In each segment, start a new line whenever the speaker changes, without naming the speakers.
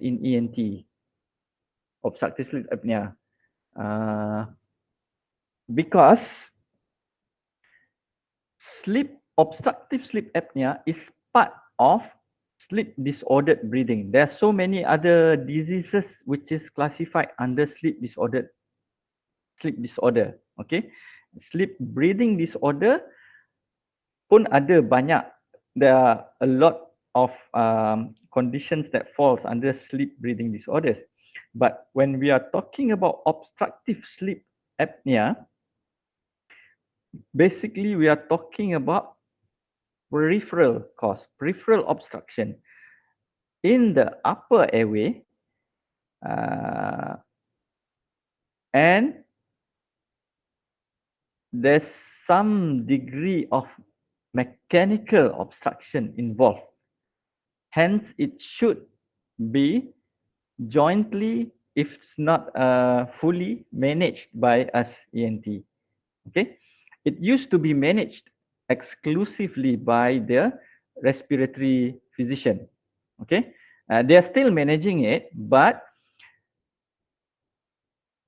in ENT, obstructive sleep apnea, because obstructive sleep apnea is part of sleep disordered breathing. There are so many other diseases which is classified under sleep disorder. Okay, sleep breathing disorder pun ada banyak. There are a lot of conditions that falls under sleep breathing disorders. But when we are talking about obstructive sleep apnea, basically we are talking about peripheral cause, peripheral obstruction in the upper airway, and there's some degree of mechanical obstruction involved. Hence, it should be jointly, if it's not fully managed by us ENT. Okay, it used to be managed exclusively by the respiratory physician. Okay, they are still managing it, but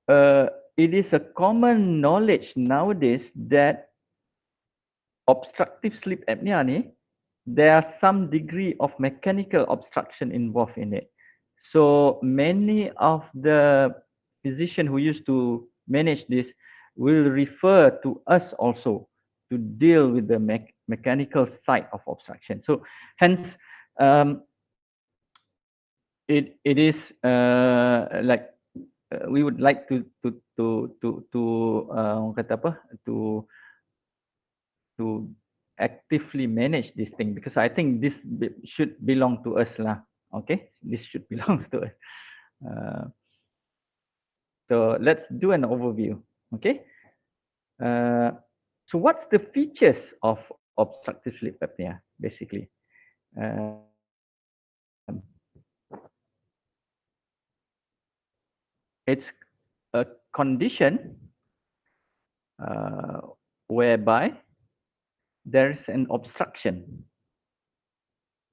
it is a common knowledge nowadays that obstructive sleep apnea ni, there are some degree of mechanical obstruction involved in it. So many of the physicians who used to manage this will refer to us also to deal with the mechanical side of obstruction. So hence, it is like we would like kata apa, to actively manage this thing, because I think this should belong to us lah. Okay, this should belong to us. So let's do an overview. Okay. So what's the features of obstructive sleep apnea basically? It's a condition whereby there is an obstruction.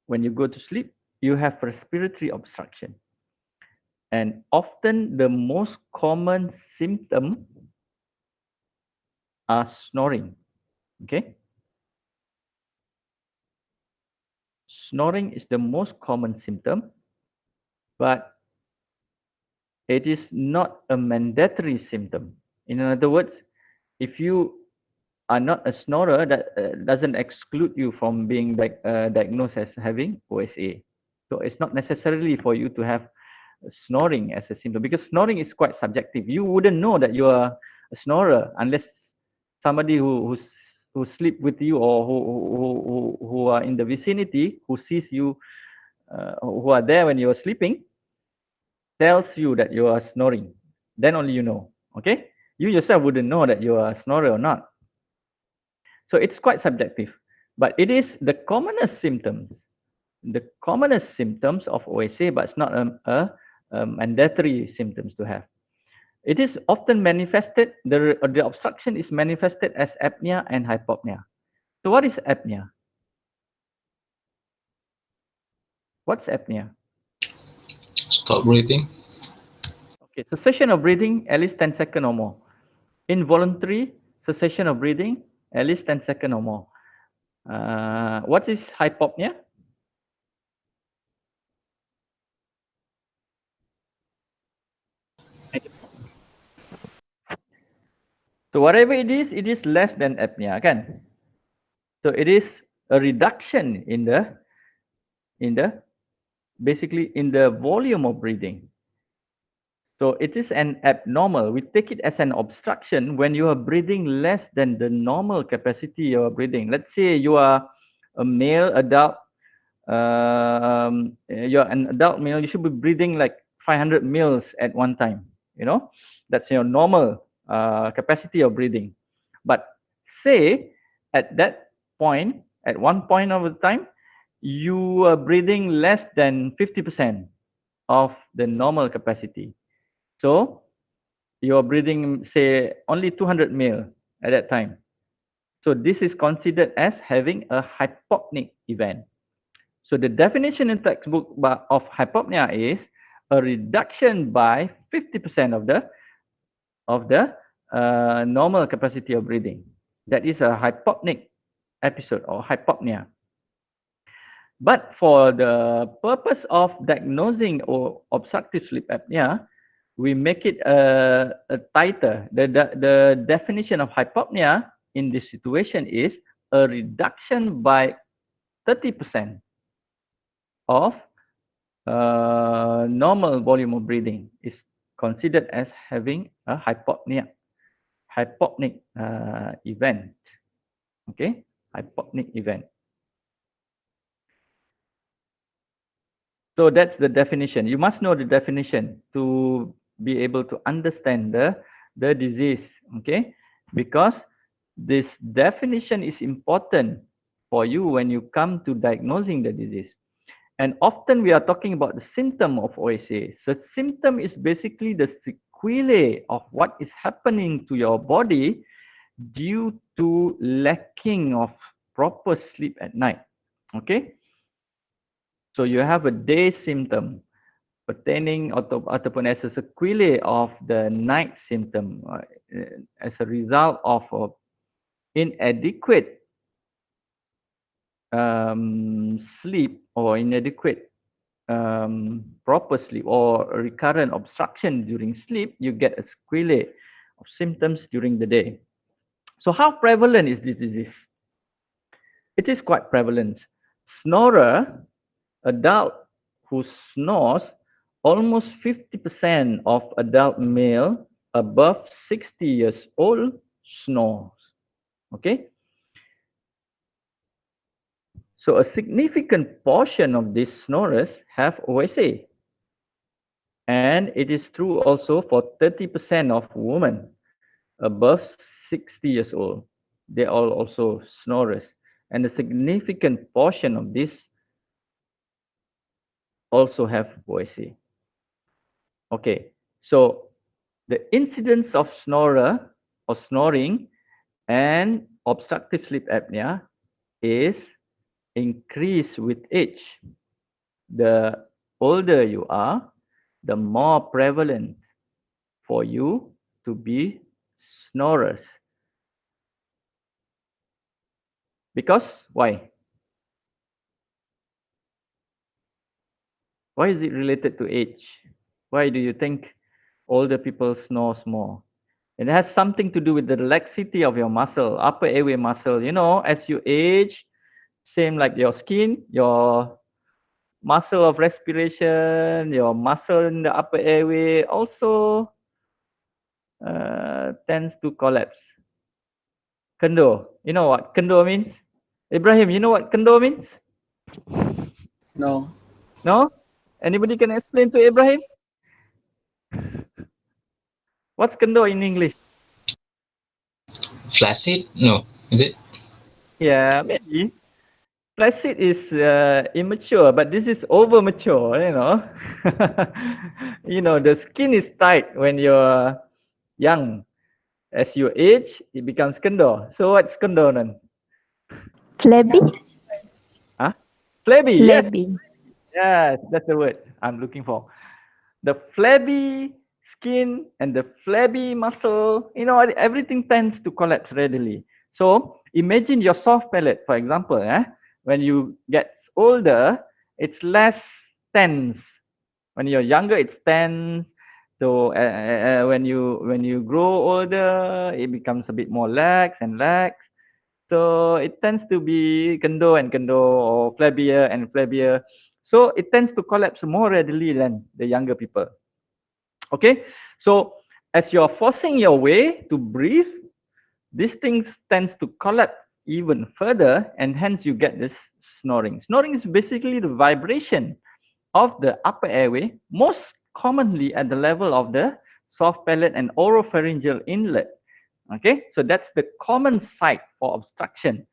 When you go to sleep, you have respiratory obstruction. And often the most common symptom are snoring. Okay. Snoring is the most common symptom, but it is not a mandatory symptom. In other words, if you are not a snorer, that doesn't exclude you from being diagnosed as having OSA. So it's not necessarily for you to have snoring as a symptom, because snoring is quite subjective. You wouldn't know that you are a snorer unless somebody who sleep with you, or who are in the vicinity, who sees you, who are there when you are sleeping, tells you that you are snoring. Then only you know. Okay, you yourself wouldn't know that you are a snorer or not. So it's quite subjective, but it is the commonest symptoms. The commonest symptoms of OSA, but it's not a mandatory symptoms to have. It is often manifested, the obstruction is manifested as apnea and hypopnea. So what is apnea? What's apnea?
Stop breathing.
Okay, cessation of breathing at least 10 seconds or more. Involuntary cessation of breathing at least 10 seconds or more. What is hypopnea? So whatever it is less than apnea, kan? So it is a reduction in the basically in the volume of breathing. So it is an abnormal. We take it as an obstruction when you are breathing less than the normal capacity you are breathing. Let's say you are a male adult. You're an adult male. You should be breathing like 500 mils at one time. You know, that's your normal capacity of breathing. But say at that point, at one point of the time, you are breathing less than 50% of the normal capacity. So you're breathing, say, only 200 mil at that time. So this is considered as having a hypopneic event. So the definition in textbook of hypopnea is a reduction by 50% of the normal capacity of breathing. That is a hypopneic episode or hypopnea. But for the purpose of diagnosing or obstructive sleep apnea, we make it a tighter. The definition of hypopnea in this situation is a reduction by 30% of normal volume of breathing is considered as having a hypopneic event. Okay, hypopneic event. So that's the definition. You must know the definition to be able to understand the disease. Okay, because this definition is important for you when you come to diagnosing the disease. And often we are talking about the symptom of OSA. So symptom is basically the sequelae of what is happening to your body due to lacking of proper sleep at night. Okay, so you have a day symptom pertaining ataupun as a sequelae of the night symptom as a result of inadequate sleep or inadequate proper sleep or recurrent obstruction during sleep, you get a sequelae of symptoms during the day. So how prevalent is this disease? It is quite prevalent. Snorer, adult who snores, almost 50% of adult male above 60 years old snores. Okay, so a significant portion of these snorers have OSA. And it is true also for 30% of women above 60 years old. They are also snorers. And a significant portion of this also have OSA. Okay, so the incidence of snorer or snoring and obstructive sleep apnea is increased with age. The older you are, the more prevalent for you to be snorers. Because why? Why is it related to age? Why do you think older people snores more? It has something to do with the laxity of your muscle, upper airway muscle. You know, as you age, same like your skin, your muscle of respiration, your muscle in the upper airway also tends to collapse. Kendo. You know what kendo means? Ibrahim, you know what kendo means?
No.
No? Anybody can explain to Ibrahim? What's kendo in English?
Flaccid? No. Is it?
Yeah, maybe. Placid is immature, but this is over mature, you know. You know, the skin is tight when you're young. As you age, it becomes kendo. So what's kendo then?
Flabby?
Huh? Flabby, yes.
Flabby.
Yes, that's the word I'm looking for. The flabby skin and the flabby muscle, you know, everything tends to collapse readily. So imagine your soft palate, for example, when you get older, it's less tense. When you're younger, it's tense. So when you grow older, it becomes a bit more lax and lax. So it tends to be kendo and kendo or flabbier and flabbier. So it tends to collapse more readily than the younger people. Okay, so as you're forcing your way to breathe, these things tends to collapse even further, and hence you get this snoring. Snoring is basically the vibration of the upper airway, most commonly at the level of the soft palate and oropharyngeal inlet. Okay, so that's the common site for obstruction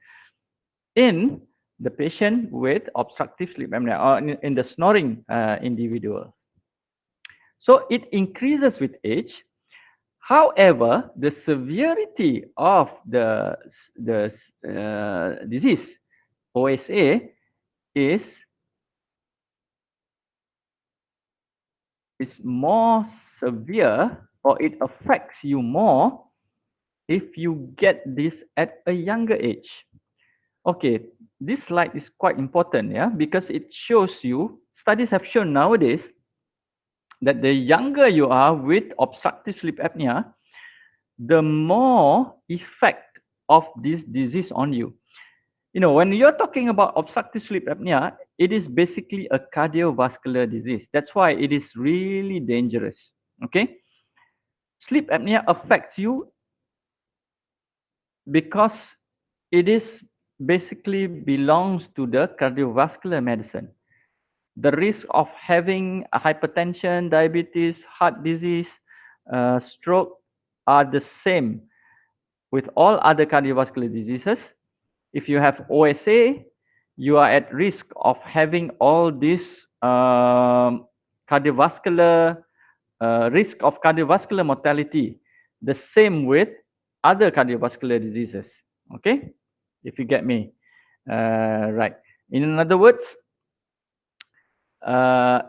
in the patient with obstructive sleep apnea or in the snoring individual. So it increases with age. However, the severity of the disease OSA is is more severe, or it affects you more if you get this at a younger age. Okay, this slide is quite important, yeah, because it shows you, studies have shown nowadays that the younger you are with obstructive sleep apnea, the more effect of this disease on you. You know, when you're talking about obstructive sleep apnea, it is basically a cardiovascular disease. That's why it is really dangerous. Okay? Sleep apnea affects you because it is basically belongs to the cardiovascular medicine. The risk of having a hypertension, diabetes, heart disease, stroke are the same with all other cardiovascular diseases. If you have OSA, you are at risk of having all this cardiovascular risk of cardiovascular mortality. The same with other cardiovascular diseases. Okay, if you get me, right. In other words,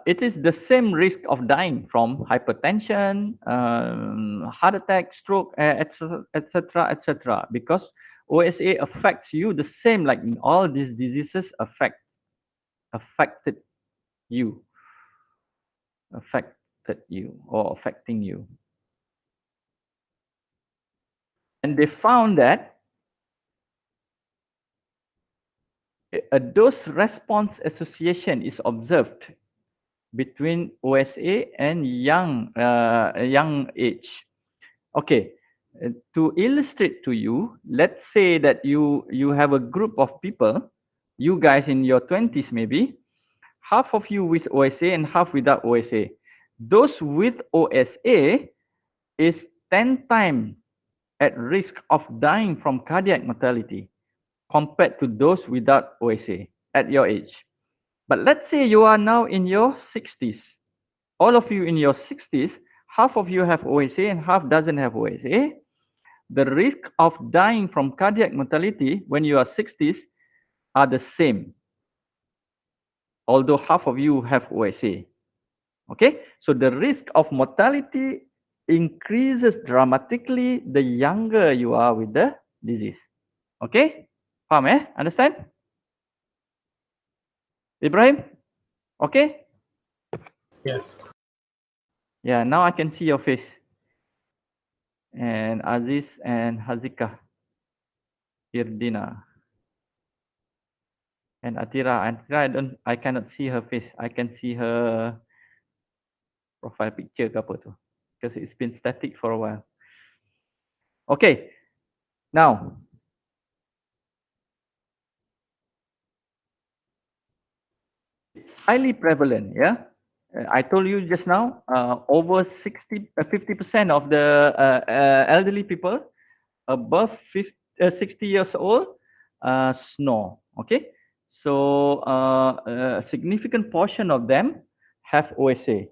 it is the same risk of dying from hypertension, heart attack, stroke, etc., etc., etc. Because OSA affects you the same like all these diseases affected you, affected you or affecting you. And they found that a dose response association is observed between OSA and young age. Okay, to illustrate to you, let's say that you have a group of people, you guys in your 20s maybe, half of you with OSA and half without OSA. Those with OSA is 10 times at risk of dying from cardiac mortality compared to those without OSA at your age. But let's say you are now in your 60s. All of you in your 60s, half of you have OSA and half doesn't have OSA. The risk of dying from cardiac mortality when you are 60s are the same, although half of you have OSA. Okay, so the risk of mortality increases dramatically the younger you are with the disease. Okay, faham Understand? Ibrahim? Okay?
Yes.
Yeah, now I can see your face. And Aziz and Hazika, Irdina, and Atira. Atira, I cannot see her face. I can see her profile picture ke apa tu. Because it's been static for a while. Okay, now it's highly prevalent, yeah. I told you just now, over 50% of the elderly people above 60 years old snore. Okay, so a significant portion of them have OSA.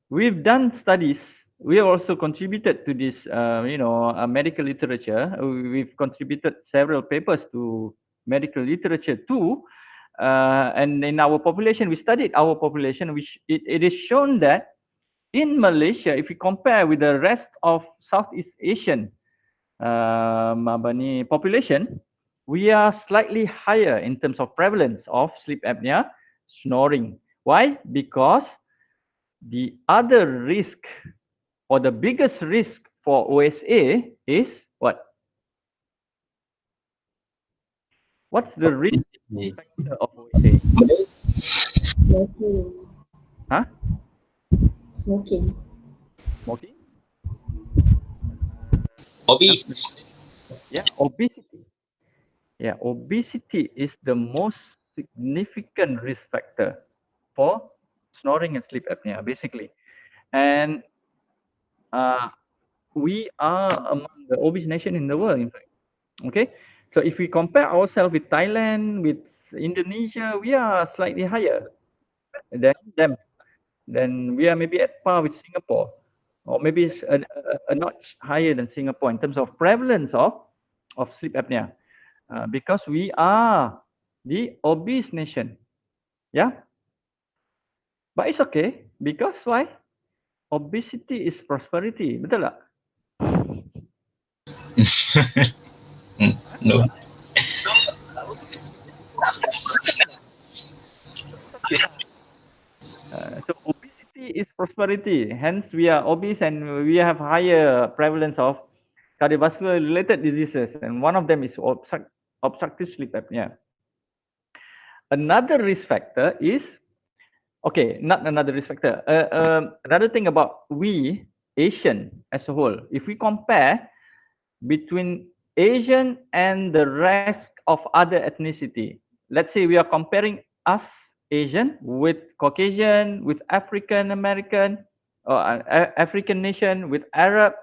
We've done studies. We also contributed to this, medical literature. We've contributed several papers to medical literature too. And in our population, we studied our population, which it is shown that in Malaysia, if we compare with the rest of Southeast Asian population, we are slightly higher in terms of prevalence of sleep apnea, snoring. Why? Because the other risk or the biggest risk for OSA is what? What's the risk factor of OSA?
Smoking.
Huh?
Smoking.
Smoking?
Obese.
Yeah, obesity. Yeah, obesity is the most significant risk factor for snoring and sleep apnea, basically. And uh, we are among the obese nation in the world, in fact. Okay, so if we compare ourselves with Thailand, with Indonesia, we are slightly higher than them. Then we are maybe at par with Singapore, or maybe it's a notch higher than Singapore in terms of prevalence of sleep apnea, because we are the obese nation. Yeah. But it's okay because why? Obesity is prosperity, betul tak?
No.
Okay. So obesity is prosperity. Hence, we are obese and we have higher prevalence of cardiovascular related diseases, and one of them is obstructive sleep apnea. Another risk factor is okay, not another risk factor. Another thing about we Asian as a whole, if we compare between Asian and the rest of other ethnicity, let's say we are comparing us Asian with Caucasian, with African American, or African nation, with Arabs,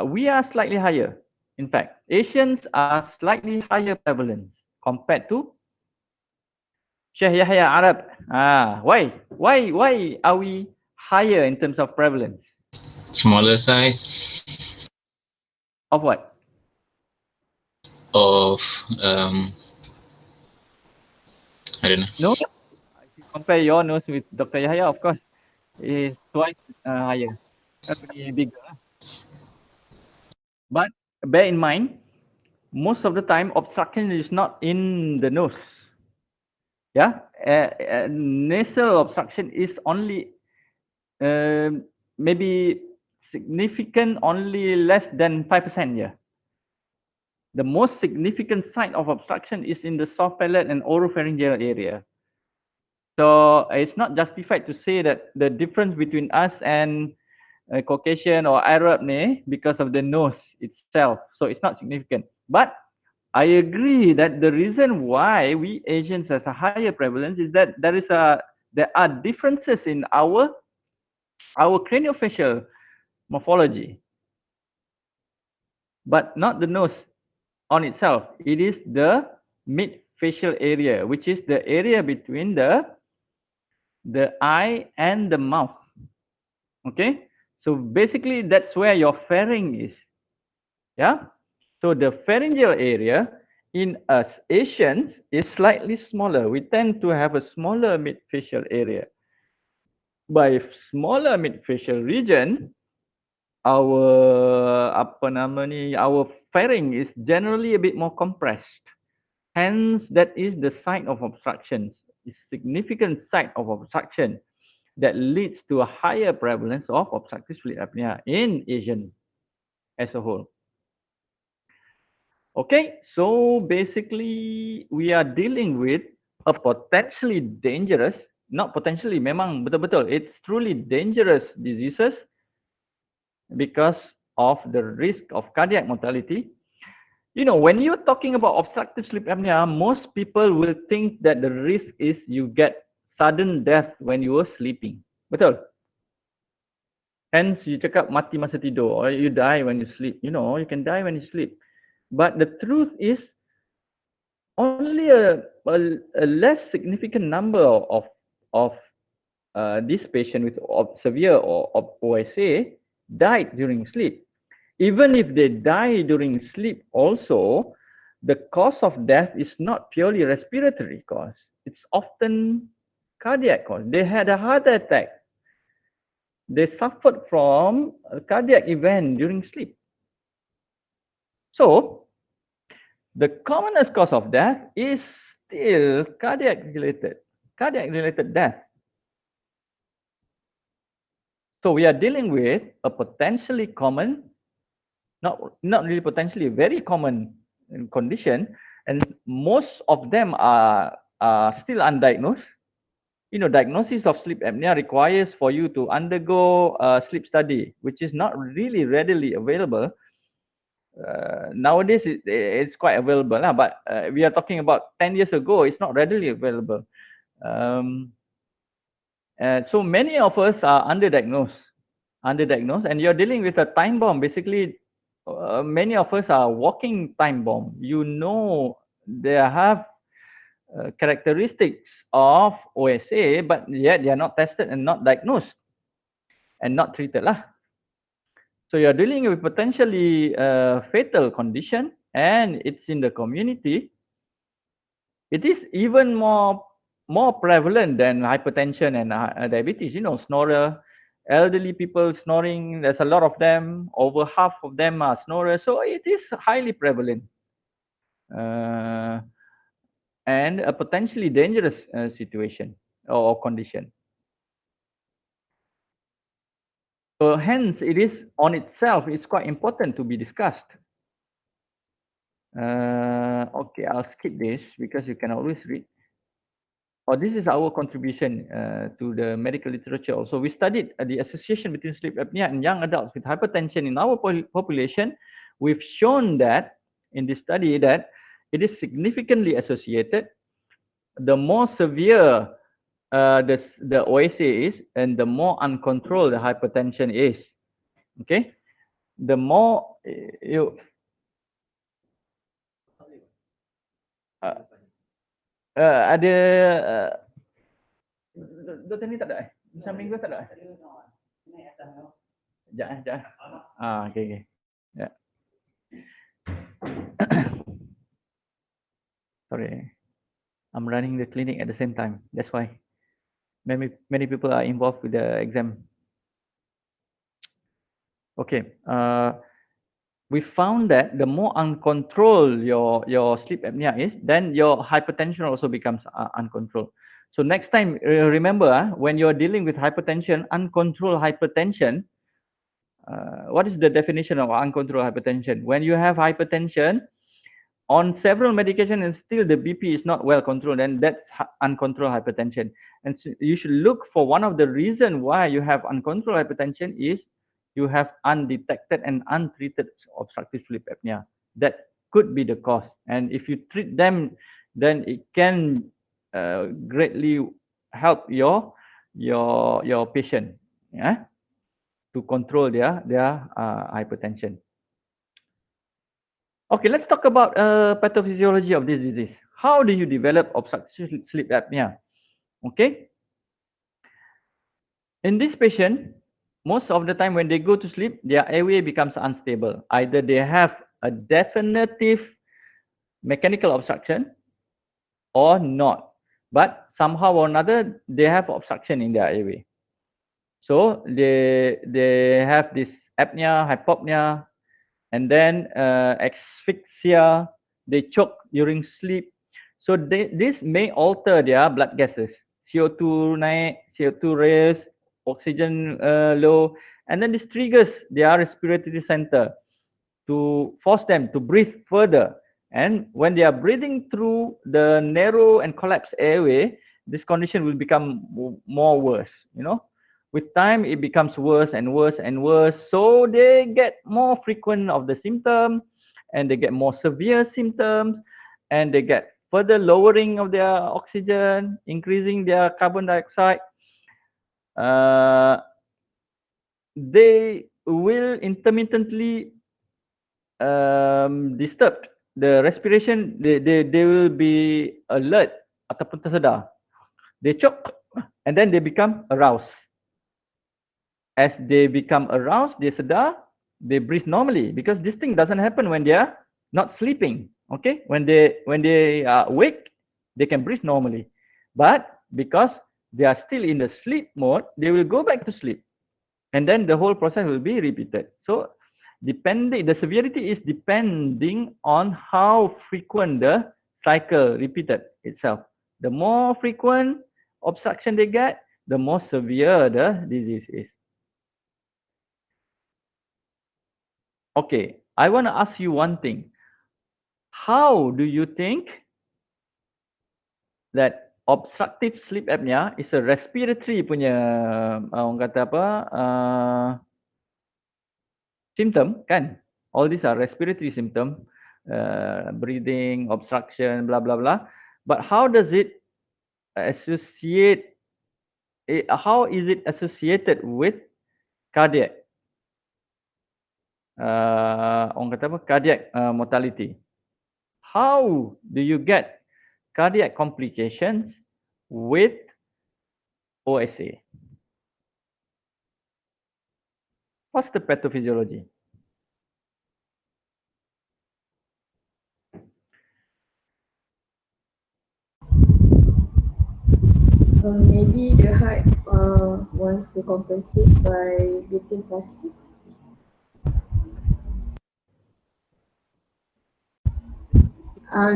we are slightly higher. In fact, Asians are slightly higher prevalence compared to Sheikh Yahya Arab. Why? Why are we higher in terms of prevalence?
Smaller size
Of what?
of I don't
No?
know.
If you compare your nose with Dr. Yahya, of course, is twice higher. Pretty bigger. But bear in mind, most of the time obstruction is not in the nose. Yeah, nasal obstruction is only maybe significant only less than 5%. Yeah. The most significant site of obstruction is in the soft palate and oropharyngeal area. So it's not justified to say that the difference between us and Caucasian or Arab because of the nose itself. So it's not significant. But I agree that the reason why we Asians has a higher prevalence is that there are differences in our craniofacial morphology, but not the nose on itself. It is the mid facial area, which is the area between the eye and the mouth. Okay, so basically that's where your pharynx is. Yeah, so the pharyngeal area in us Asians is slightly smaller. We tend to have a smaller mid facial area. By smaller mid facial region, our our pharynx is generally a bit more compressed. Hence, that is the site of obstructions, is significant site of obstruction that leads to a higher prevalence of obstructive sleep apnea in Asian as a whole. Okay, so basically we are dealing with a potentially dangerous, not potentially, memang betul-betul, it's truly dangerous diseases because of the risk of cardiac mortality. You know, when you're talking about obstructive sleep apnea, most people will think that the risk is you get sudden death when you were sleeping. Betul? Hence, you cakap mati masa tidur or you die when you sleep. You know, you can die when you sleep. But the truth is, only a less significant number of this patient with severe or OSA died during sleep. Even if they die during sleep also, the cause of death is not purely respiratory cause. It's often cardiac cause. They had a heart attack. They suffered from a cardiac event during sleep. So, the commonest cause of death is still cardiac related death. So we are dealing with a potentially common, not really potentially, very common condition, and most of them are still undiagnosed. You know, diagnosis of sleep apnea requires for you to undergo a sleep study, which is not really readily available. Nowadays, it's quite available, but we are talking about 10 years ago, it's not readily available. Um, so many of us are underdiagnosed, and you're dealing with a time bomb. Basically, many of us are walking time bomb. You know, they have characteristics of OSA, but yet they are not tested and not diagnosed and not treated lah. So you're dealing with potentially fatal condition, and it's in the community. It is even more more prevalent than hypertension and diabetes. Snorer, elderly people snoring, there's a lot of them. Over half of them are snorers. So it is highly prevalent and a potentially dangerous situation or condition. So hence, it is on itself, it's quite important to be discussed. Okay, I'll skip this because you can always read. Oh, this is our contribution to the medical literature. Also, we studied the association between sleep apnea and young adults with hypertension in our population. We've shown that in this study that it is significantly associated. The more severe the OSA is, and the more uncontrolled the hypertension is. Okay, the more you uh, ada doktor ni tak ada samping gua tak ada. Sekejap. Okay, okay. Yeah. Sorry, I'm running the clinic at the same time. That's why many people are involved with the exam. Okay. We found that the more uncontrolled your sleep apnea is, then your hypertension also becomes uncontrolled. So next time, remember, when you're dealing with hypertension, uncontrolled hypertension, what is the definition of uncontrolled hypertension? When you have hypertension on several medication and still the BP is not well controlled, and that's uncontrolled hypertension. And so you should look for one of the reason why you have uncontrolled hypertension is you have undetected and untreated obstructive sleep apnea. That could be the cause. And if you treat them, then it can greatly help your patient, yeah, to control their hypertension. Okay, let's talk about pathophysiology of this disease. How do you develop obstructive sleep apnea? Okay. In this patient, most of the time when they go to sleep, their airway becomes unstable. Either they have a definitive mechanical obstruction or not. But somehow or another, they have obstruction in their airway. So they have this apnea, hypopnea, and then asphyxia. They choke during sleep. So this may alter their blood gases. CO2 naik, CO2 raise, oxygen low, and then this triggers their respiratory center to force them to breathe further. And when they are breathing through the narrow and collapsed airway, this condition will become more worse. With time, it becomes worse and worse and worse. So they get more frequent of the symptom, and they get more severe symptoms, and they get further lowering of their oxygen, increasing their carbon dioxide. They will intermittently disturbed the respiration. They will be alert ataupun tersedar. They choke and then they become aroused. As they become aroused, they sedar, they breathe normally, because this thing doesn't happen when they are not sleeping. Okay, when they are awake, they can breathe normally, but because they are still in the sleep mode, they will go back to sleep, and then the whole process will be repeated. So the severity is depending on how frequent the cycle repeated itself. The more frequent obstruction they get, the more severe the disease is. Okay, I want to ask you one thing. How do you think that obstructive sleep apnea is a respiratory punya orang kata apa symptom, kan? All these are respiratory symptom, breathing, obstruction, blah blah blah. But how does it associate? How is it associated with cardiac? Orang kata apa? Cardiac mortality. How do you get cardiac complications with OSA? What's the pathophysiology?
Maybe the heart wants to compensate by beating faster.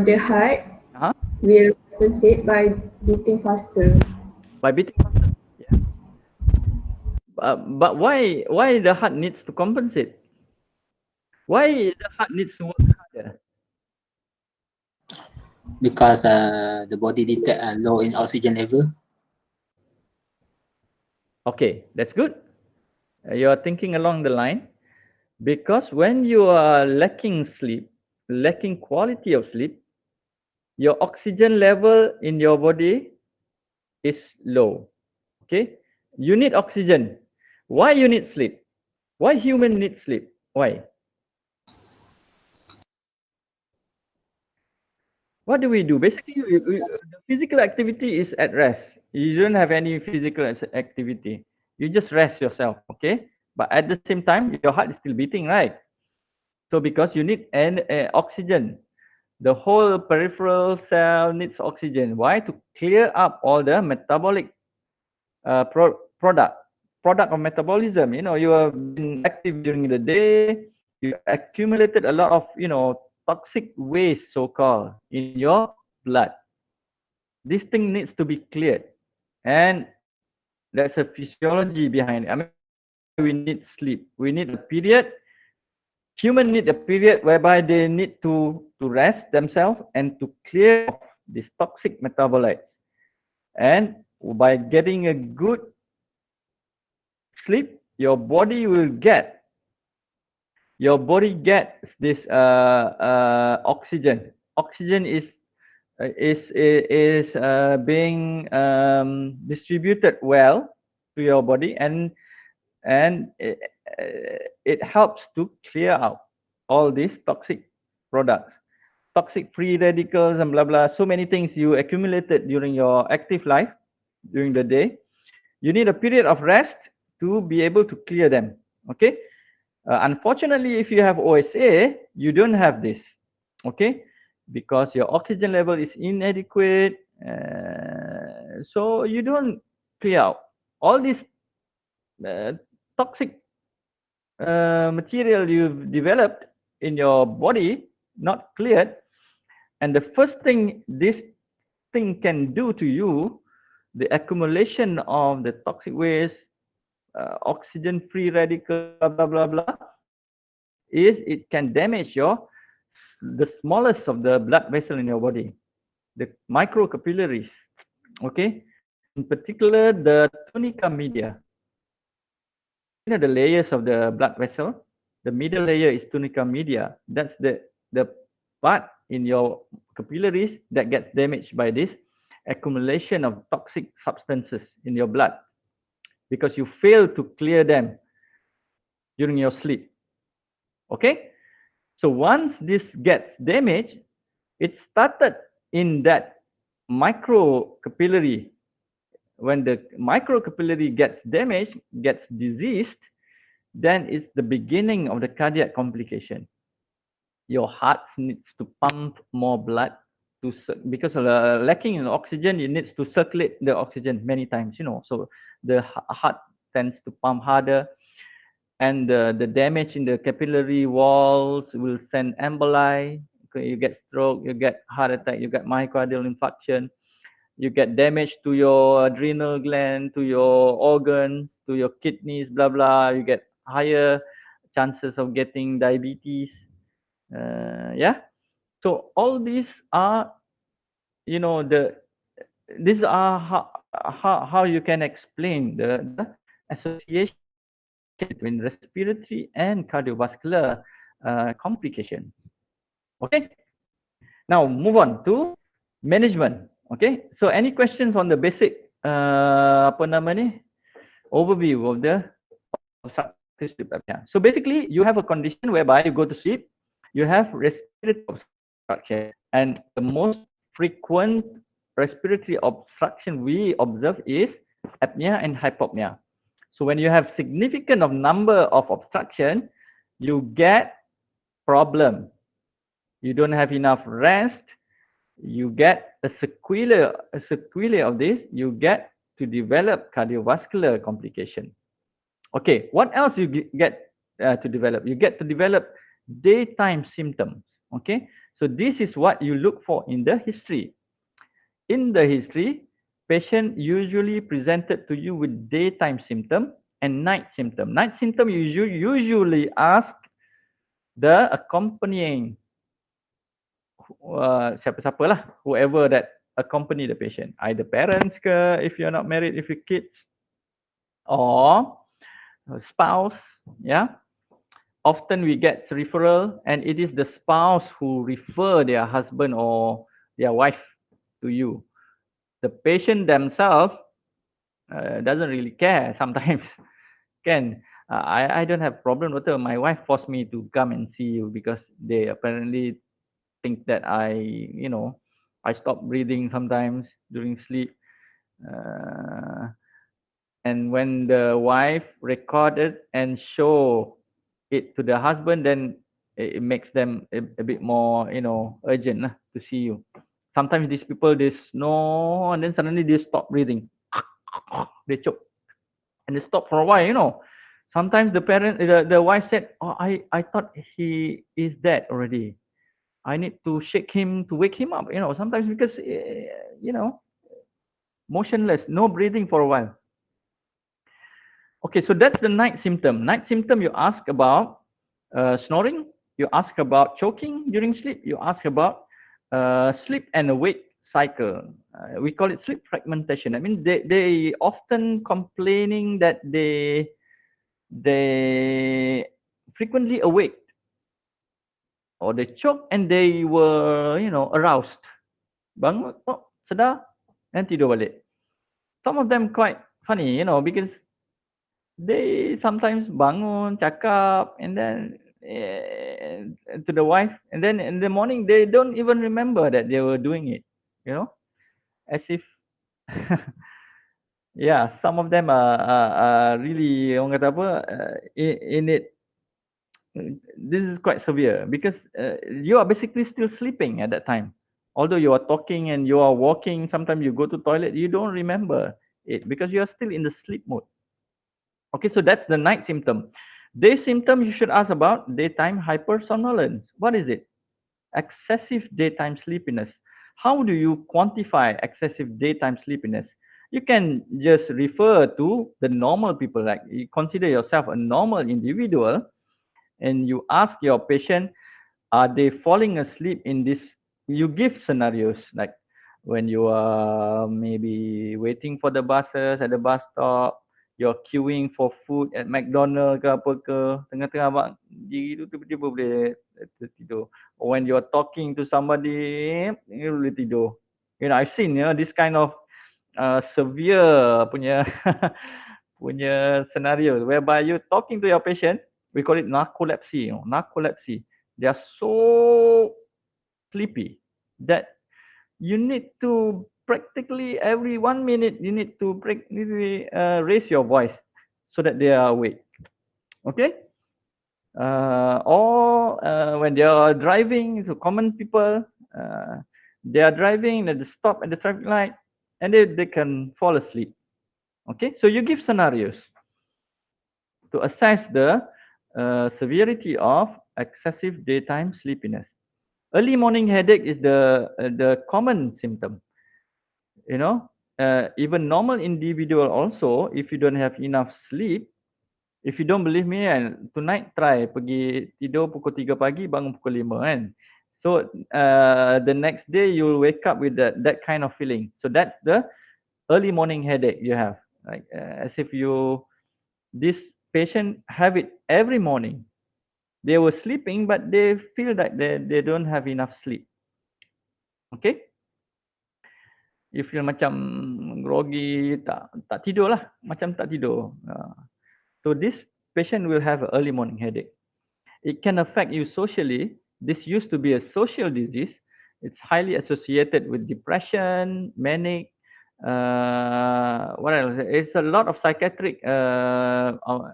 The heart
Uh-huh.
will compensate by beating faster.
By beating faster. Yeah. But why the heart needs to compensate? Why the heart needs to work harder?
because the body detect low in oxygen level.
Okay, that's good. You are thinking along the line because when you are lacking sleep, lacking quality of sleep, your oxygen level in your body is low. Okay, you need oxygen. Why you need sleep? Why human need sleep? Why? What do we do? Basically, the physical activity is at rest. You don't have any physical activity. You just rest yourself, okay? But at the same time, your heart is still beating, right? So because you need oxygen, the whole peripheral cell needs oxygen. Why? To clear up all the metabolic product of metabolism. You know, you have been active during the day. You accumulated a lot of toxic waste, so-called, in your blood. This thing needs to be cleared, and there's a physiology behind it. I mean, that's why we need sleep. We need a period. Human need a period whereby they need to rest themselves and to clear off these toxic metabolites. And by getting a good sleep, your body gets this oxygen. Oxygen is being distributed well to your body, and it helps to clear out all these toxic products, toxic free radicals, and blah blah. So many things you accumulated during your active life during the day. You need a period of rest to be able to clear them. Okay. Unfortunately, if you have OSA, you don't have this. Okay, because your oxygen level is inadequate, so you don't clear out all these uh, toxic material you've developed in your body, not cleared. And the first thing this thing can do to you, the accumulation of the toxic waste, oxygen free radicals, blah blah blah blah, is it can damage the smallest of the blood vessel in your body, the microcapillaries. Okay, in particular the tunica media. The layers of the blood vessel. The middle layer is tunica media. That's the part in your capillaries that gets damaged by this accumulation of toxic substances in your blood because you fail to clear them during your sleep. Okay, so once this gets damaged, it started in that micro capillary. When the micro capillary gets damaged, gets diseased, then it's the beginning of the cardiac complication. Your heart needs to pump more blood because of the lacking in oxygen. It needs to circulate the oxygen many times. So the heart tends to pump harder, and the damage in the capillary walls will send emboli. Okay, you get stroke, you get heart attack, you get myocardial infarction, you get damage to your adrenal gland, to your organs, to your kidneys, blah blah. You get higher chances of getting diabetes. Yeah. So all these are, the these are how you can explain the association between respiratory and cardiovascular complication. Okay. Now move on to management. Okay. So any questions on the basic apa nama ni, overview of the obstructive sleep apnea? So basically, you have a condition whereby you go to sleep, you have respiratory obstruction, and the most frequent respiratory obstruction we observe is apnea and hypopnea. So when you have significant of number of obstruction, you get problem. You don't have enough rest. You get a sequelae of this. You get to develop cardiovascular complication. Okay, what else you get to develop? You get to develop daytime symptoms. Okay, so this is what you look for in the history. In the history, patient usually presented to you with daytime symptom and night symptom. Night symptom you usually ask the accompanying siapa-siapa lah, whoever that accompany the patient, either parents ke, if you're not married, if you kids, or spouse. Yeah, often we get referral, and it is the spouse who refer their husband or their wife to you. The patient themselves doesn't really care sometimes. Can I don't have problem with her. My wife forced me to come and see you because they apparently think that I stop breathing sometimes during sleep. Uh, and when the wife recorded and show it to the husband, then it makes them a bit more, urgent to see you. Sometimes these people, they snore and then suddenly they stop breathing. They choke and they stop for a while. Sometimes the wife said, oh, I thought he is dead already. I need to shake him to wake him up, sometimes because, motionless, no breathing for a while. Okay, so that's the night symptom. Night symptom, you ask about snoring, you ask about choking during sleep, you ask about sleep and awake cycle. We call it sleep fragmentation. I mean, they often complaining that they frequently awake or they choke and they were, aroused. Bangun, oh, sedar, and tidur balik. Some of them quite funny, because they sometimes bangun, cakap, and then to the wife, and then in the morning they don't even remember that they were doing it, as if yeah, some of them are really orang kata apa, in it. This is quite severe because you are basically still sleeping at that time. Although you are talking and you are walking, sometimes you go to toilet, you don't remember it because you are still in the sleep mode. Okay, so that's the night symptom. Day symptom, you should ask about daytime hypersomnolence. What is it? Excessive daytime sleepiness. How do you quantify excessive daytime sleepiness? You can just refer to the normal people, like you consider yourself a normal individual, and you ask your patient, are they falling asleep in this? You give scenarios like when you are maybe waiting for the buses at the bus stop, you're queuing for food at McDonald's ke apa ke, tengah-tengah abang diri tu tiba-tiba boleh tertidur. Or when you're talking to somebody, you boleh tidur. I've seen this kind of severe punya punya scenario whereby you talking to your patient, we call it narcolepsy. Narcolepsy. They are so sleepy that you need to practically every 1 minute you need to practically raise your voice so that they are awake. Okay. Or when they are driving, so common people, they are driving at the stop at the traffic light, and they can fall asleep. Okay, so you give scenarios to assess the severity of excessive daytime sleepiness. Early morning headache is the common symptom. Even normal individual also, if you don't have enough sleep, if you don't believe me, kan, tonight try pergi tidur pukul 3 pagi, bangun pukul 5 kan. So the next day you'll wake up with that kind of feeling. So that's the early morning headache you have. Like as if this patient have it every morning. They were sleeping but they feel that they don't have enough sleep. Okay? You feel macam groggy, tak tidur lah, macam tak tidur. So this patient will have an early morning headache. It can affect you socially. This used to be a social disease. It's highly associated with depression, manic. What else? It's a lot of psychiatric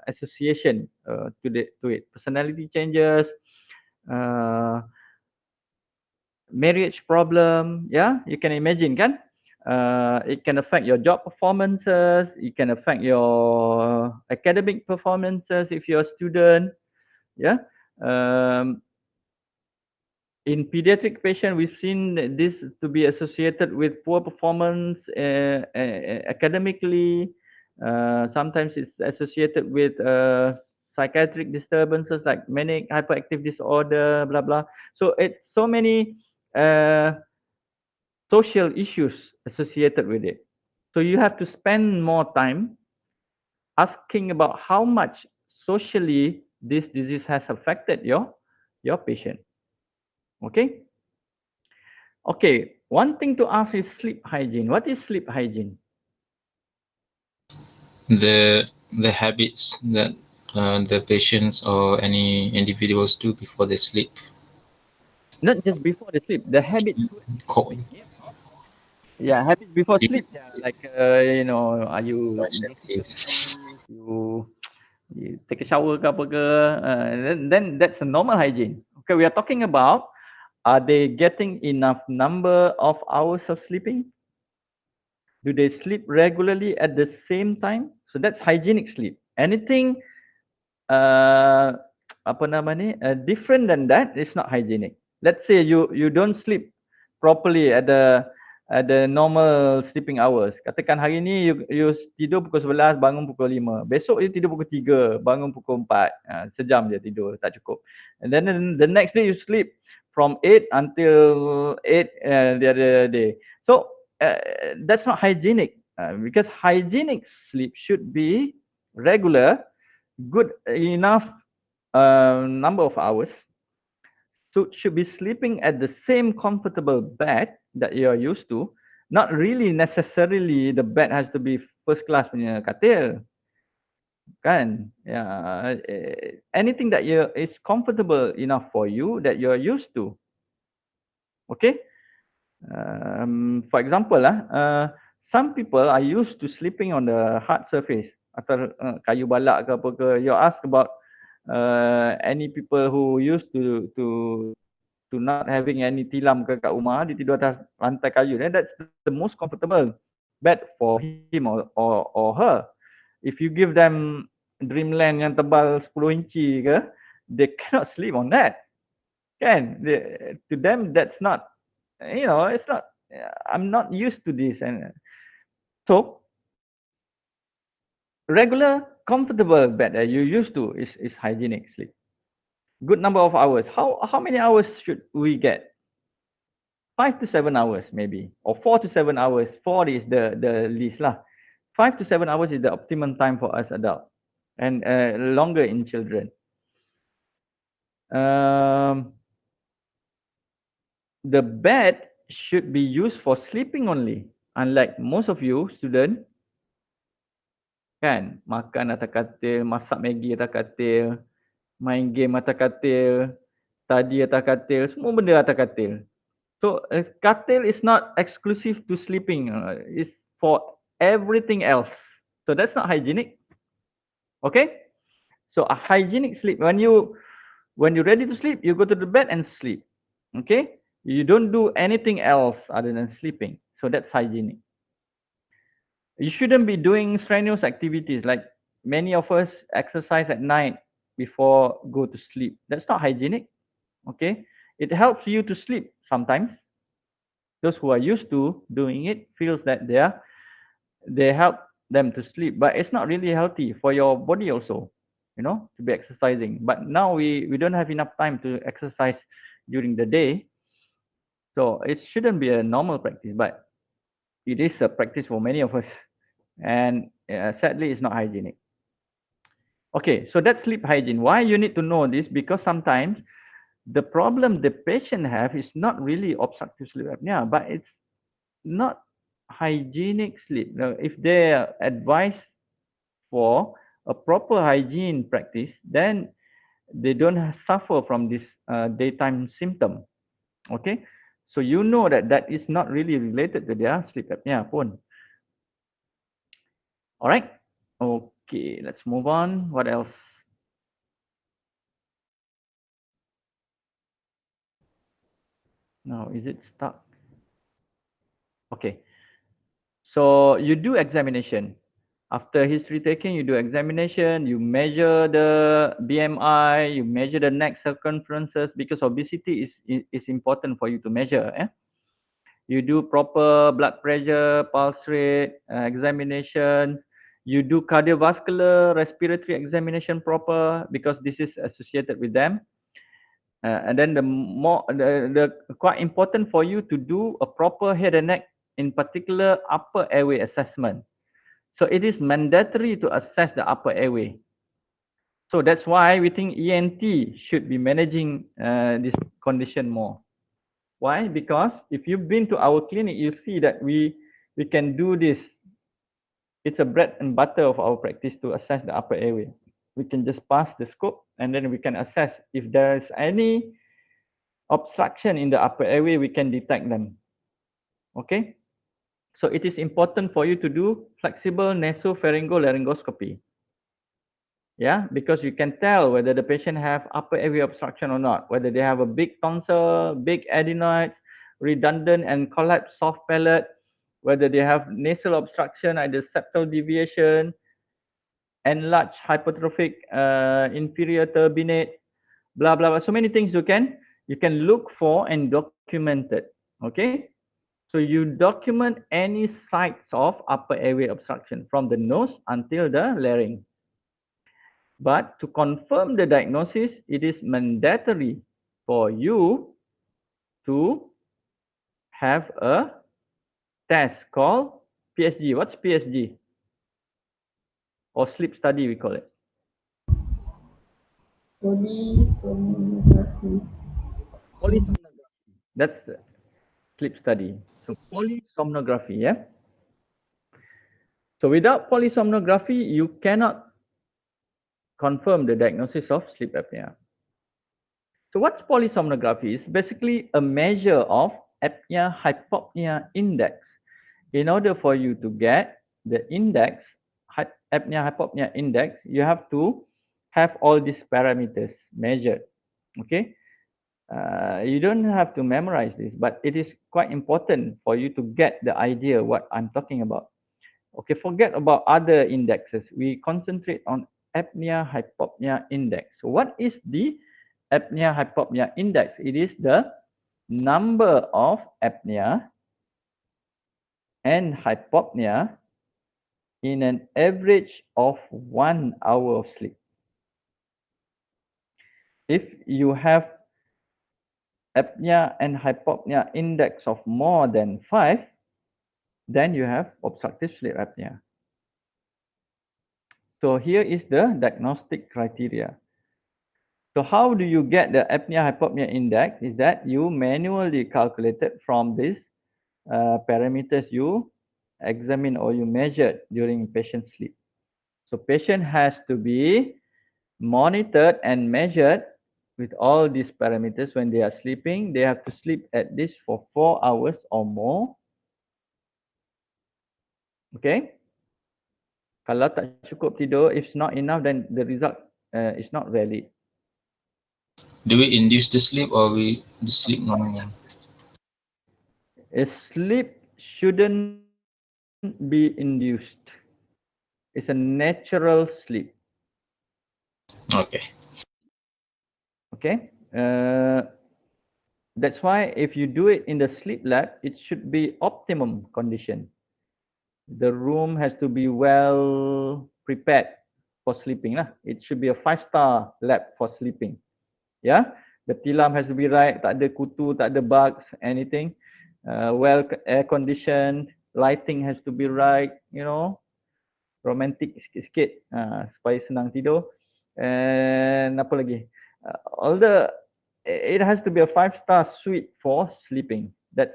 association to it. Personality changes, marriage problem. Yeah, you can imagine, kan? It can affect your job performances. It can affect your academic performances if you're a student. Yeah. Um, in pediatric patient, we've seen this to be associated with poor performance academically. Sometimes it's associated with psychiatric disturbances like manic hyperactive disorder, blah blah. So it's so many uh, social issues associated with it. So you have to spend more time asking about how much socially this disease has affected your patient. Okay. Okay, one thing to ask is sleep hygiene. What is sleep hygiene?
The habits that the patients or any individuals do before they sleep.
Not just before the sleep, the habit towards
Co-
sleeping. Yeah, habits before
Deep,
sleep. Yeah, like are you
brush your
brushing your
teeth.
teeth? You take a shower ke apa ke? Then that's a normal hygiene. Okay, we are talking about, are they getting enough number of hours of sleeping? Do they sleep regularly at the same time? So that's hygienic sleep. Anything uh, apa nama ni, different than that is not hygienic. Let's say you don't sleep properly at the normal sleeping hours. Katakan hari ni you tidur pukul 11, bangun pukul 5. Besok you tidur pukul 3, bangun pukul 4. Sejam je tidur, tak cukup. And then the next day you sleep from 8 until 8 the other day. So that's not hygienic, because hygienic sleep should be regular, good enough number of hours. So should be sleeping at the same comfortable bed that you are used to. Not really necessarily the bed has to be first class punya katil, kan? Yeah, anything that you is comfortable enough for you that you are used to. Okay. For example, some people are used to sleeping on the hard surface atau kayu balak ke apa ke. You ask about any people who used to not having any tilam ke kat rumah, dia tidur atas lantai kayu. Then that's the most comfortable bed for him or her. If you give them dreamland yang tebal 10 inci ke, they cannot sleep on that. Kan? To them that's not, it's not, I'm not used to this. And so regular comfortable bed that you used to is hygienic sleep. Good number of hours. How many hours should we get? 5 to 7 hours maybe, or 4 to 7 hours. 4 is the least lah. 5 to 7 hours is the optimum time for us adult, and longer in children. um, the bed should be used for sleeping only, unlike most of you student, kan, makan atas katil, masak Maggi atas katil, main game atas katil, study atas katil, semua benda atas katil. So katil is not exclusive to sleeping. It's for everything else. So that's not hygienic. Okay. So a hygienic sleep, when you're ready to sleep, you go to the bed and sleep. Okay. You don't do anything else other than sleeping. So that's hygienic. You shouldn't be doing strenuous activities like many of us exercise at night before go to sleep. That's not hygienic. Okay. It helps you to sleep sometimes. Those who are used to doing it feels that they help them to sleep, but it's not really healthy for your body also, to be exercising. But now we don't have enough time to exercise during the day, so it shouldn't be a normal practice, but it is a practice for many of us, and sadly it's not hygienic. Okay, so that's sleep hygiene. Why you need to know this? Because sometimes the problem the patient have is not really obstructive sleep apnea, but it's not hygienic sleep. Now, if they are advised for a proper hygiene practice, then they don't suffer from this daytime symptom. Okay, so you know that that is not really related to their sleep apnea pun. All right. Okay, let's move on. What else? Now, is it stuck? Okay. So you do examination. After history taking, you do examination, you measure the BMI, you measure the neck circumferences because obesity is important for you to measure. You do proper blood pressure, pulse rate, examination. You do cardiovascular, respiratory examination proper because this is associated with them. And then the quite important for you to do a proper head and neck, in particular upper airway assessment. So it is mandatory to assess the upper airway. So that's why we think ENT should be managing this condition more. Why? Because if you've been to our clinic, you see that we can do this. It's a bread and butter of our practice to assess the upper airway. We can just pass the scope and then we can assess if there is any obstruction in the upper airway, we can detect them. Okay? So it is important for you to do flexible nasopharyngeal laryngoscopy. Yeah, because you can tell whether the patient have upper airway obstruction or not, whether they have a big tonsil, big adenoids, redundant and collapsed soft palate, whether they have nasal obstruction, either septal deviation, enlarged hypertrophic inferior turbinate, blah blah blah. So many things you can look for and document it. Okay, so you document any sites of upper airway obstruction from the nose until the larynx. But to confirm the diagnosis, it is mandatory for you to have a test called PSG. What's PSG? Or sleep study, we call it.
polysomnography.
Polysomnography. That's the sleep study. So polysomnography, yeah. So without polysomnography, you cannot confirm the diagnosis of sleep apnea. So what's polysomnography? It's basically a measure of apnea hypopnea index. In order for you to get the index, apnea hypopnea index, you have to have all these parameters measured. Okay, you don't have to memorize this, but it is quite important for you to get the idea what I'm talking about. Okay, forget about other indexes. We concentrate on apnea hypopnea index. So what is the apnea hypopnea index? It is the number of apnea and hypopnea in an average of 1 hour of sleep. If you have apnea and hypopnea index of more than 5, then you have obstructive sleep apnea. So here is the diagnostic criteria. So how do you get the apnea hypopnea index? Is that you manually calculate it from these parameters you examine or you measured during patient sleep. So patient has to be monitored and measured with all these parameters when they are sleeping. They have to sleep at least for 4 hours or more. Okay. Kalau tak cukup tidur, if it's not enough, then the result is not valid.
Do we induce the sleep or we the sleep normal?
A sleep shouldn't be induced. It's a natural sleep.
Okay.
Okay. That's why if you do it in the sleep lab, it should be optimum condition. The room has to be well prepared for sleeping lah. It should be a 5-star lab for sleeping. Yeah, the tilam has to be right. Tak ada kutu, tak ada bugs, anything. Well air conditioned. Lighting has to be right. You know, romantic sikit-sikit supaya senang tidur. And apa lagi? All the it has to be a 5-star suite for sleeping. That's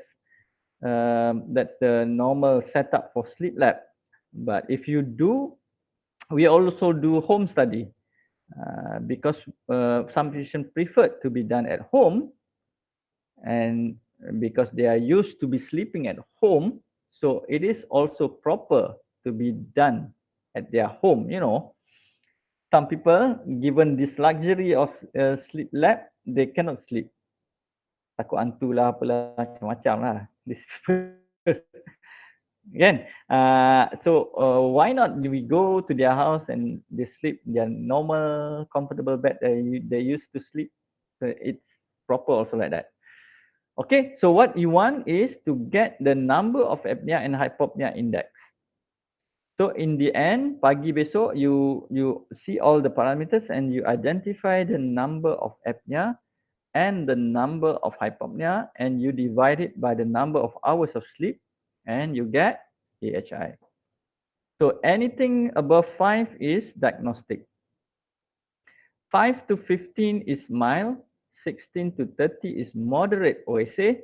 the normal setup for sleep lab. But if you do, we also do home study because some patients prefer to be done at home, and because they are used to be sleeping at home, so it is also proper to be done at their home. You know, some people given this luxury of sleep lab, they cannot sleep. Takut hantu lah, apalah, macam-macam lah. These people. Again, why not we go to their house and they sleep their normal comfortable bed they used to sleep. So it's proper also like that. Okay, so what you want is to get the number of apnea and hypopnea index. So in the end, pagi besok you see all the parameters and you identify the number of apnea and the number of hypopnea and you divide it by the number of hours of sleep and you get AHI. So anything above 5 is diagnostic. 5 to 15 is mild, 16 to 30 is moderate OSA,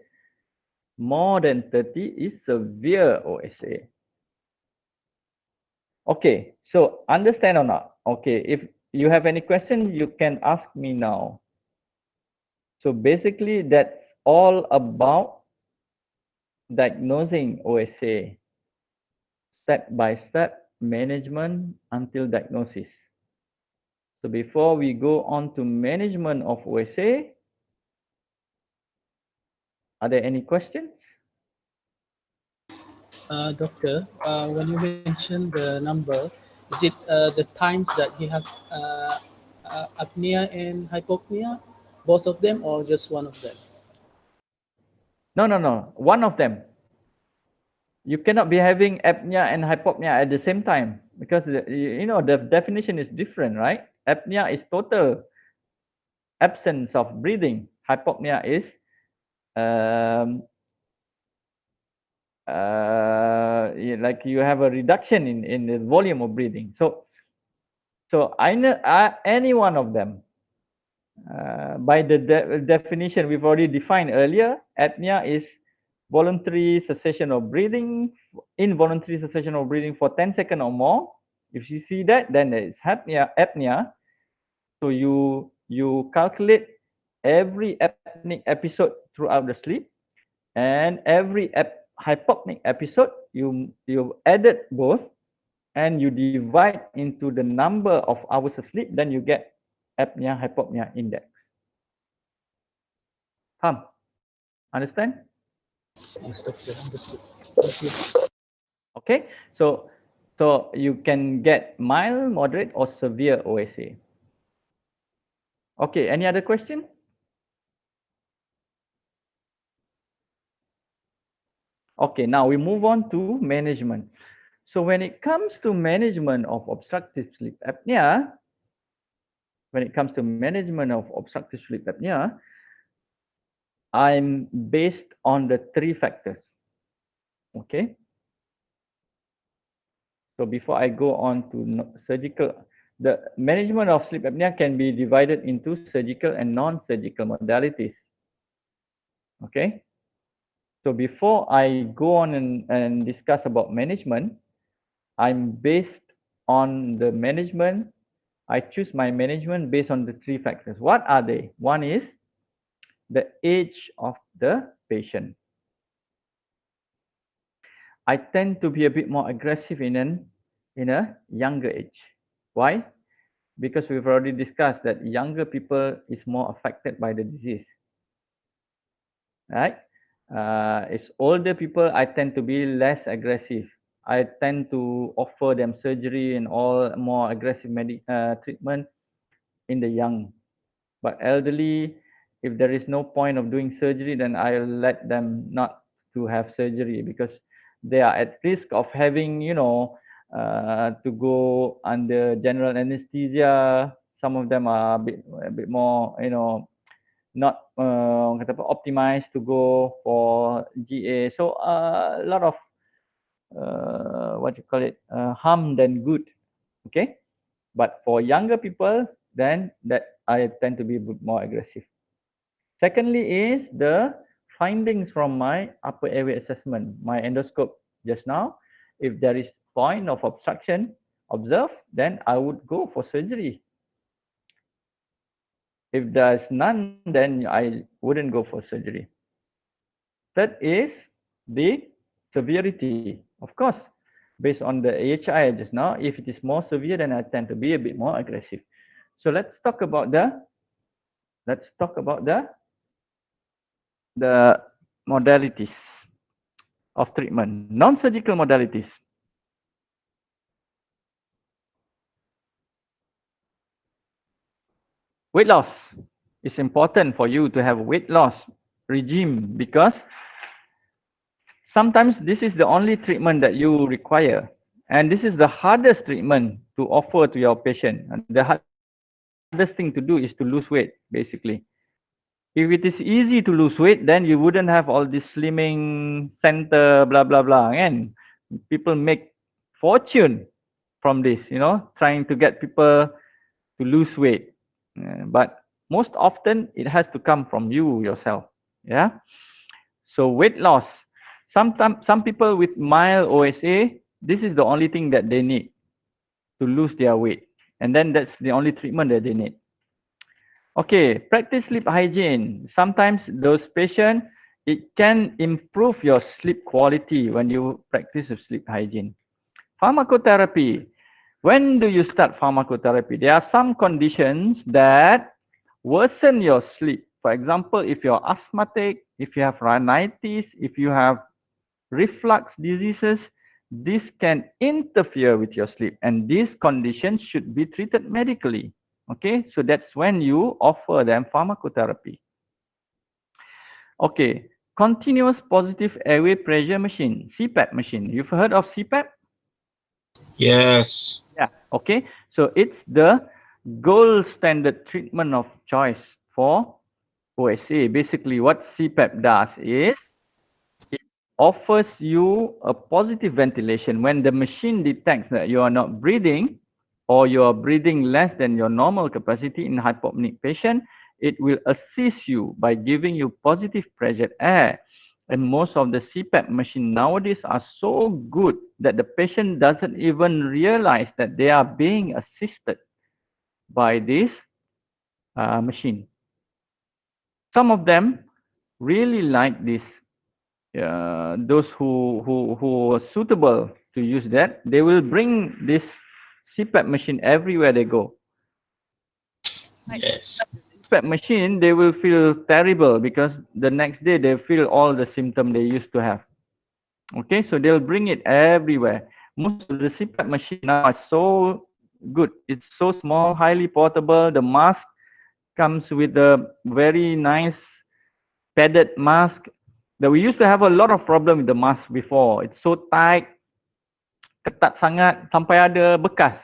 more than 30 is severe OSA. Okay, so understand or not? Okay, if you have any question, you can ask me now. So basically, that's all about diagnosing OSA, step-by-step management until diagnosis. So before we go on to management of OSA, are there any questions?
Doctor, when you mentioned the number, is it the times that he have apnea and hypopnea, both of them, or just one of them?
No, no, no. One of them. You cannot be having apnea and hypopnea at the same time because the definition is different, right? Apnea is total absence of breathing. Hypopnea is um, like you have a reduction in the volume of breathing. So I know any one of them. By the definition we've already defined earlier, apnea is voluntary cessation of breathing, involuntary cessation of breathing for 10 seconds or more. If you see that, then it's apnea. So you calculate every apneic episode throughout the sleep, and every hypopneic episode you added both and you divide into the number of hours of sleep, then you get apnea hypopnea index. Understand?
Yes, doctor, understood. Thank you.
Okay, so you can get mild, moderate, or severe OSA. Okay, any other question? Okay, now we move on to management. So when it comes to management of obstructive sleep apnea, I'm based on the three factors. Okay. So before I go on to surgical, the management of sleep apnea can be divided into surgical and non-surgical modalities. Okay. So before I go on and discuss about management, I'm based on the management. I choose my management based on the three factors. What are they? One is the age of the patient. I tend to be a bit more aggressive in a younger age. Why? Because we've already discussed that younger people is more affected by the disease, right? It's older people, I tend to be less aggressive. I tend to offer them surgery and all more aggressive treatment in the young. But elderly, if there is no point of doing surgery, then I'll let them not to have surgery because they are at risk of having, to go under general anesthesia. Some of them are a bit more, not kata apa, optimized to go for GA. So a lot of what you call it, harm than good. Okay, but for younger people, then that I tend to be a bit more aggressive. Secondly is the findings from my upper airway assessment, my endoscope just now. If there is point of obstruction observed, then I would go for surgery. If there's none, then I wouldn't go for surgery. Third is the severity. Of course, based on the AHI just now, if it is more severe, then I tend to be a bit more aggressive. So let's talk about the modalities. of treatment. Non-surgical modalities. Weight loss. It's important for you to have weight loss regime because sometimes this is the only treatment that you require. And this is the hardest treatment to offer to your patient. And the hardest thing to do is to lose weight, basically. If it is easy to lose weight, then you wouldn't have all this slimming center, blah, blah, blah. And people make fortune from this, trying to get people to lose weight. But most often it has to come from you yourself. Yeah. So weight loss. Sometimes some people with mild OSA, this is the only thing that they need to lose their weight. And then that's the only treatment that they need. Okay, practice sleep hygiene. Sometimes those patients, it can improve your sleep quality when you practice sleep hygiene. Pharmacotherapy. When do you start pharmacotherapy? There are some conditions that worsen your sleep. For example, if you're asthmatic, if you have rhinitis, if you have reflux diseases, this can interfere with your sleep, and these conditions should be treated medically. Okay, so that's when you offer them pharmacotherapy. Okay, continuous positive airway pressure machine, CPAP machine. You've heard of CPAP?
Yes.
Yeah. Okay, so it's the gold standard treatment of choice for OSA. Basically, what CPAP does is it offers you a positive ventilation. When the machine detects that you are not breathing or you are breathing less than your normal capacity in hypopneic patient, it will assist you by giving you positive pressured air. And most of the CPAP machine nowadays are so good that the patient doesn't even realize that they are being assisted by this machine. Some of them really like this. Those who are suitable to use that, they will bring this CPAP machine everywhere they go.
Yes.
CPAP machine, they will feel terrible because the next day they feel all the symptoms they used to have. Okay, so they'll bring it everywhere. Most of the CPAP machine now are so good. It's so small, highly portable. The mask comes with a very nice padded mask. That we used to have a lot of problem with the mask before. It's so tight, ketat sangat sampai ada bekas.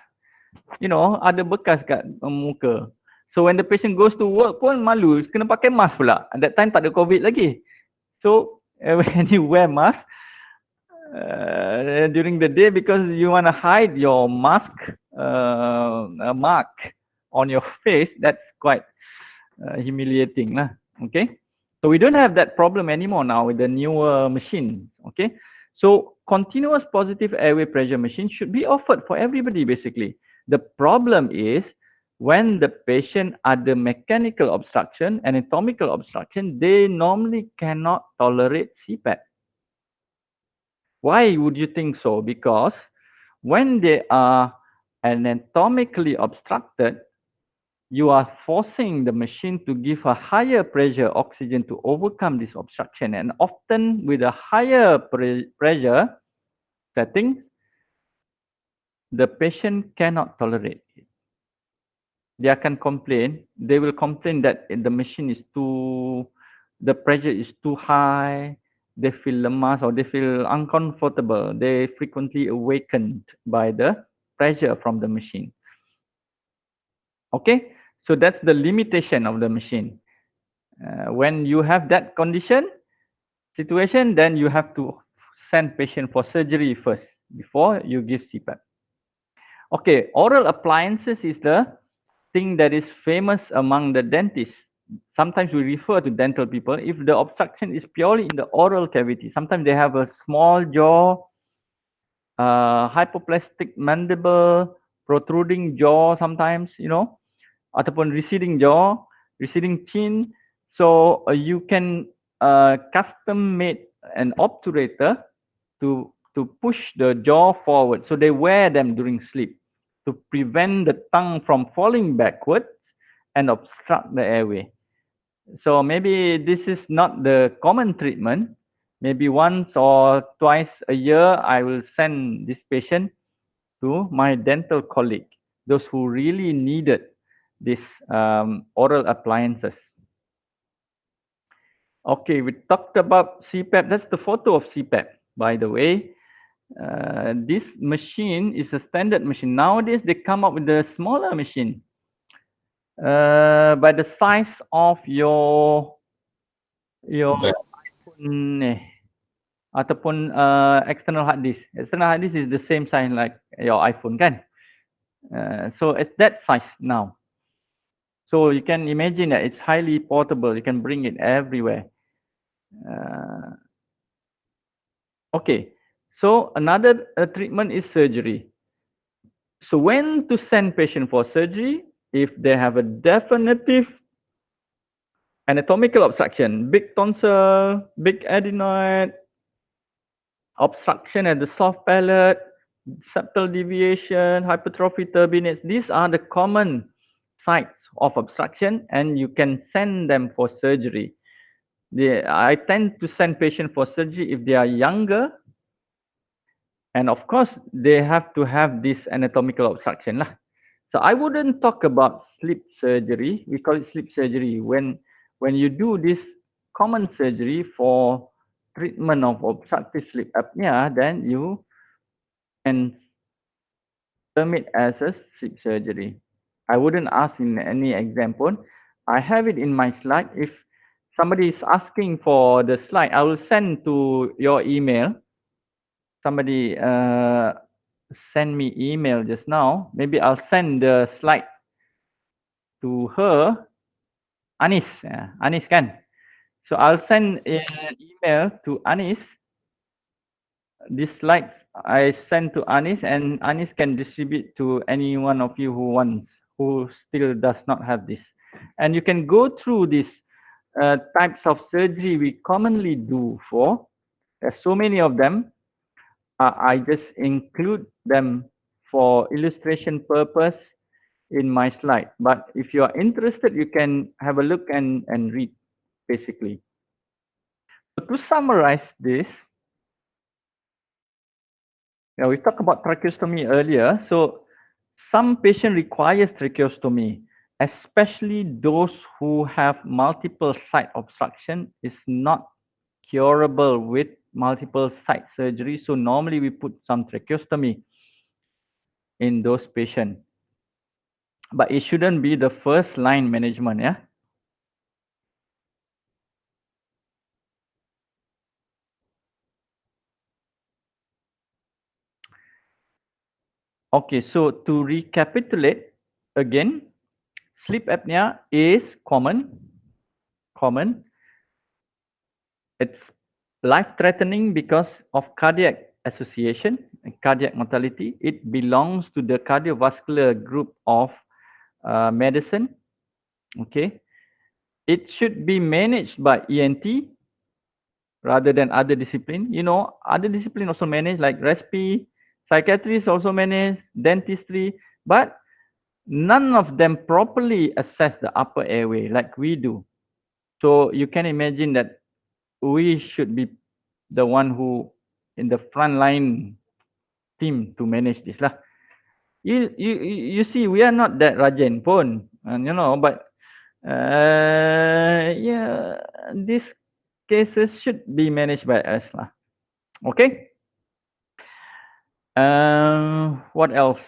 Ada bekas kat muka. So when the patient goes to work pun malu, kena pakai mask pula. At that time tak ada COVID lagi. So when you wear mask during the day because you want to hide your mask mark on your face, that's quite humiliating lah. Okay. So we don't have that problem anymore now with the newer machine. Okay. So continuous positive airway pressure machine should be offered for everybody basically. The problem is when the patient ada mechanical obstruction, anatomical obstruction, they normally cannot tolerate CPAP. Why would you think so? Because when they are anatomically obstructed, you are forcing the machine to give a higher pressure oxygen to overcome this obstruction. And often with a higher pressure setting, the patient cannot tolerate it. They can complain. They will complain that the machine is the pressure is too high. They feel lemas or they feel uncomfortable. They frequently awakened by the pressure from the machine. Okay, so that's the limitation of the machine. When you have that situation, then you have to send patient for surgery first before you give CPAP. Okay, oral appliances is the thing that is famous among the dentists. Sometimes we refer to dental people if the obstruction is purely in the oral cavity. Sometimes they have a small jaw, hypoplastic mandible, protruding jaw sometimes, ataupun receding jaw, receding chin. So you can custom made an obturator to push the jaw forward. So they wear them during sleep to prevent the tongue from falling backwards and obstruct the airway. So maybe this is not the common treatment, Maybe once or twice a year, I will send this patient to my dental colleague, those who really needed these oral appliances. Okay, we talked about CPAP. That's the photo of CPAP, by the way. This machine is a standard machine. Nowadays, they come up with a smaller machine by the size of your
But
iPhone ataupun external hard disk. External hard disk is the same size like your iPhone kan. So it's that size now. So you can imagine that it's highly portable. You can bring it everywhere. Okay. So another treatment is surgery. So when to send patient for surgery? If they have a definitive anatomical obstruction, big tonsil, big adenoid, obstruction at the soft palate, septal deviation, hypertrophy turbinates. These are the common sites of obstruction, and you can send them for surgery. I tend to send patients for surgery if they are younger, and of course, they have to have this anatomical obstruction lah. So I wouldn't talk about sleep surgery. We call it sleep surgery. When you do this common surgery for treatment of obstructive sleep apnea, then you can term it as a sleep surgery. I wouldn't ask in any example. I have it in my slide. If somebody is asking for the slide, I will send to your email. Somebody send me email just now. Maybe I'll send the slides to her. Anis, Anis kan? So I'll send an email to Anis. These slides I send to Anis, and Anis can distribute to any one of you who wants, who still does not have this. And you can go through these types of surgery we commonly do for. There's so many of them. I just include them for illustration purpose in my slide. But if you are interested, you can have a look and read basically. So to summarize this, we talked about tracheostomy earlier. So some patient requires tracheostomy, especially those who have multiple site obstruction is not curable with multiple site surgery. So normally we put some tracheostomy in those patients. But it shouldn't be the first line management, yeah. Okay, so to recapitulate again, sleep apnea is common. It's life-threatening because of cardiac association and cardiac mortality. It belongs to the cardiovascular group of medicine. Okay, it should be managed by ENT rather than other discipline. You know, other discipline also manage like respi, psychiatrists also manage, dentistry, but none of them properly assess the upper airway like we do. So you can imagine that we should be the one who in the front line team to manage this lah. You see, we are not that rajin pun, and you know, but yeah, these cases should be managed by us lah. Okay. What else?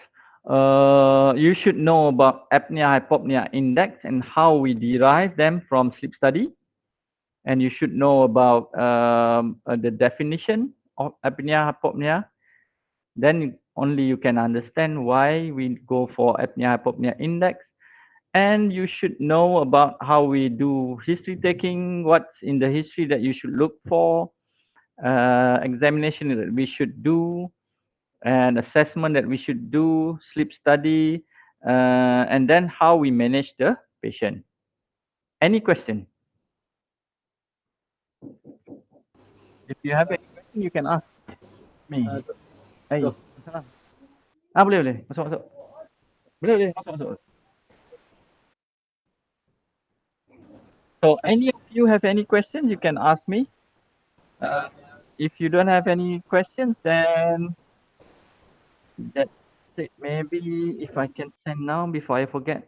You should know about apnea hypopnea index and how we derive them from sleep study. And you should know about the definition of apnea hypopnea. Then only you can understand why we go for apnea hypopnea index. And you should know about how we do history taking, what's in the history that you should look for, examination that we should do, and assessment that we should do, sleep study, and then how we manage the patient. Any question? If you have any question, you can ask me. Hey,
Prof.
salam. Boleh. Masuk. Boleh. Masuk. So any of you have any questions, you can ask me. if you don't have any questions, then that's it. Maybe if I can send now before I forget.